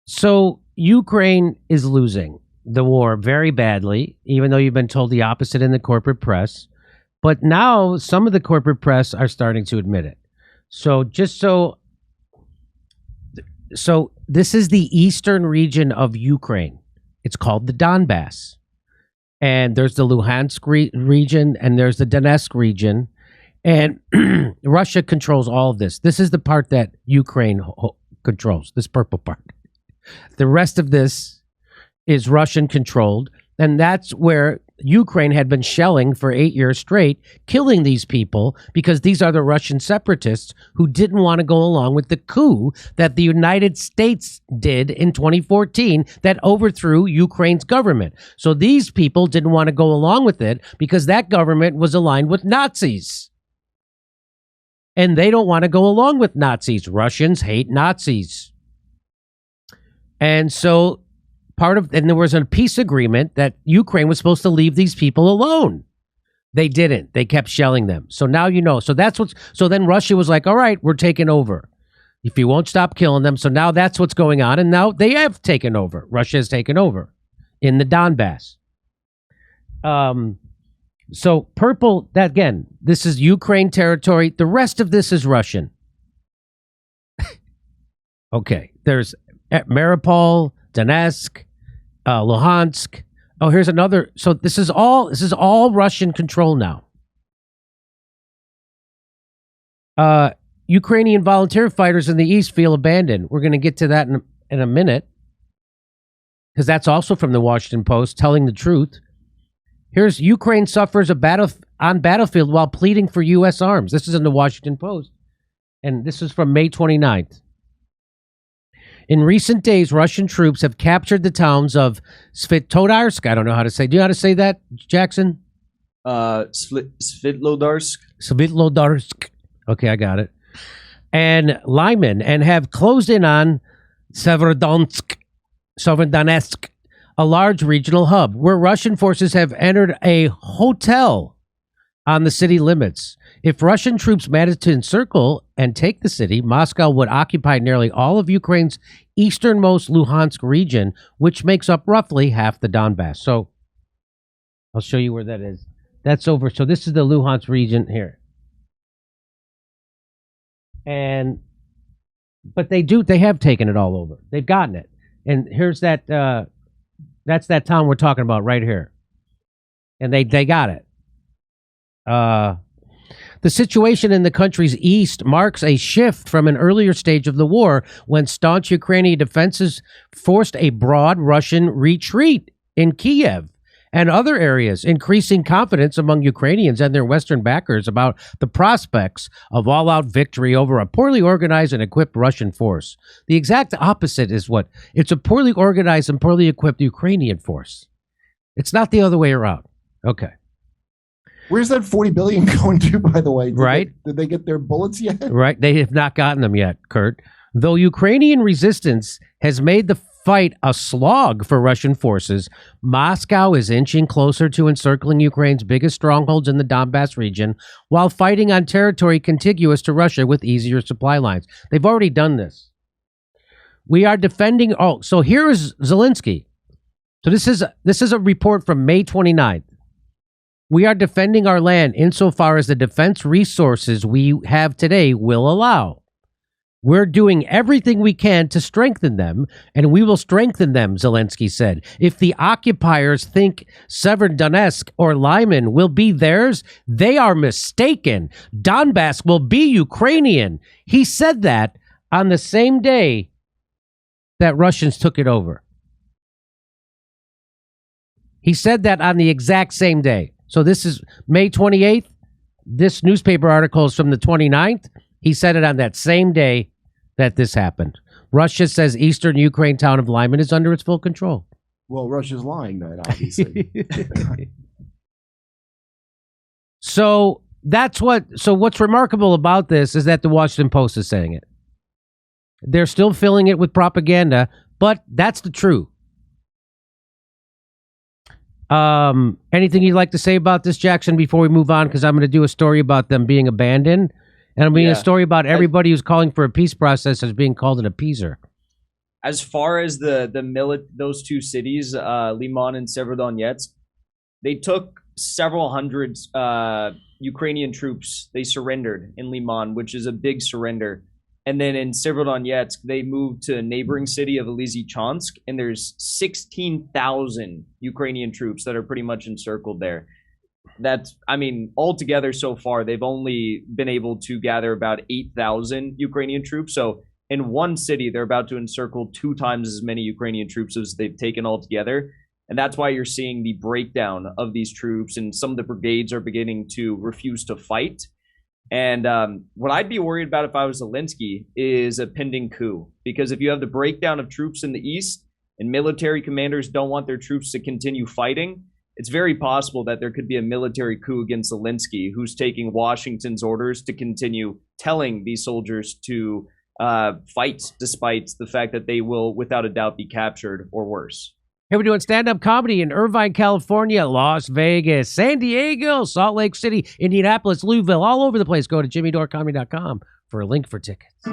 So Ukraine is losing the war very badly, even though you've been told the opposite in the corporate press. But now some of the corporate press are starting to admit it. So so this is the eastern region of Ukraine. It's called the Donbas. And there's the Luhansk region and there's the Donetsk region. And Russia controls all of this. This is the part that Ukraine controls, this purple part. The rest of this is Russian controlled. And that's where Ukraine had been shelling for 8 years straight, killing these people because these are the Russian separatists who didn't want to go along with the coup that the United States did in 2014 that overthrew Ukraine's government. So these people didn't want to go along with it because that government was aligned with Nazis. And they don't want to go along with Nazis. Russians hate Nazis. And so and there was a peace agreement that Ukraine was supposed to leave these people alone. They didn't. They kept shelling them. So now you know. So then Russia was like, all right, we're taking over. If you won't stop killing them. So now that's what's going on. And now they have taken over. Russia has taken over in the Donbas. So purple, that again, this is Ukraine territory. The rest of this is Russian. Okay. There's Mariupol, Donetsk, Luhansk. Oh, here's another. So this is all Russian control now. Ukrainian volunteer fighters in the east feel abandoned. We're going to get to that in a minute, because that's also from the Washington Post, telling the truth. Here's Ukraine suffers on battlefield while pleading for U.S. arms. This is in the Washington Post, and this is from May 29th. In recent days, Russian troops have captured the towns of Svitodarsk. I don't know how to say. Do you know how to say that, Jackson? Svitlodarsk. Svitlodarsk. Okay, I got it. And Lyman, and have closed in on Severodonetsk, a large regional hub, where Russian forces have entered a hotel on the city limits. If Russian troops managed to encircle and take the city, Moscow would occupy nearly all of Ukraine's easternmost Luhansk region, which makes up roughly half the Donbas. So I'll show you where that is. That's over. So this is the Luhansk region here. But they have taken it all over. They've gotten it. And here's that, that's that town we're talking about right here. And they got it. The situation in the country's east marks a shift from an earlier stage of the war when staunch Ukrainian defenses forced a broad Russian retreat in Kiev and other areas, increasing confidence among Ukrainians and their Western backers about the prospects of all-out victory over a poorly organized and equipped Russian force. The exact opposite is it's a poorly organized and poorly equipped Ukrainian force. It's not the other way around. Okay. Where's that $40 billion going to, by the way? Did they get their bullets yet? Right. They have not gotten them yet, Kurt. Though Ukrainian resistance has made the fight a slog for Russian forces, Moscow is inching closer to encircling Ukraine's biggest strongholds in the Donbas region while fighting on territory contiguous to Russia with easier supply lines. They've already done this. We are defending. Oh, so here is Zelensky. So this is a report from May 29th. We are defending our land insofar as the defense resources we have today will allow. We're doing everything we can to strengthen them, and we will strengthen them, Zelensky said. If the occupiers think Severodonetsk or Lyman will be theirs, they are mistaken. Donbas will be Ukrainian. He said that on the same day that Russians took it over. He said that on the exact same day. So this is May 28th. This newspaper article is from the 29th. He said it on that same day that this happened. Russia says eastern Ukraine town of Lyman is under its full control. Well, Russia's lying then, obviously. So what's remarkable about this is that the Washington Post is saying it. They're still filling it with propaganda, but that's the truth. Anything you'd like to say about this, Jackson, before we move on? Because I'm going to do a story about them being abandoned, and I'm doing a story about everybody who's calling for a peace process as being called an appeaser. as far as those two cities, Liman and Severodonetsk, they took several hundred Ukrainian troops. They surrendered in Liman, which is a big surrender. And then in Severodonetsk, they moved to a neighboring city of Lysychansk, and there's 16,000 Ukrainian troops that are pretty much encircled there. That's, I mean, altogether so far, they've only been able to gather about 8,000 Ukrainian troops. So in one city, they're about to encircle 2 times as many Ukrainian troops as they've taken altogether. And that's why you're seeing the breakdown of these troops, and some of the brigades are beginning to refuse to fight. And what I'd be worried about if I was Zelensky is a pending coup, because if you have the breakdown of troops in the east and military commanders don't want their troops to continue fighting, it's very possible that there could be a military coup against Zelensky, who's taking Washington's orders to continue telling these soldiers to fight, despite the fact that they will, without a doubt, be captured or worse. Hey, we're doing stand-up comedy in Irvine, California, Las Vegas, San Diego, Salt Lake City, Indianapolis, Louisville, all over the place. Go to jimmydorecomedy.com for a link for tickets.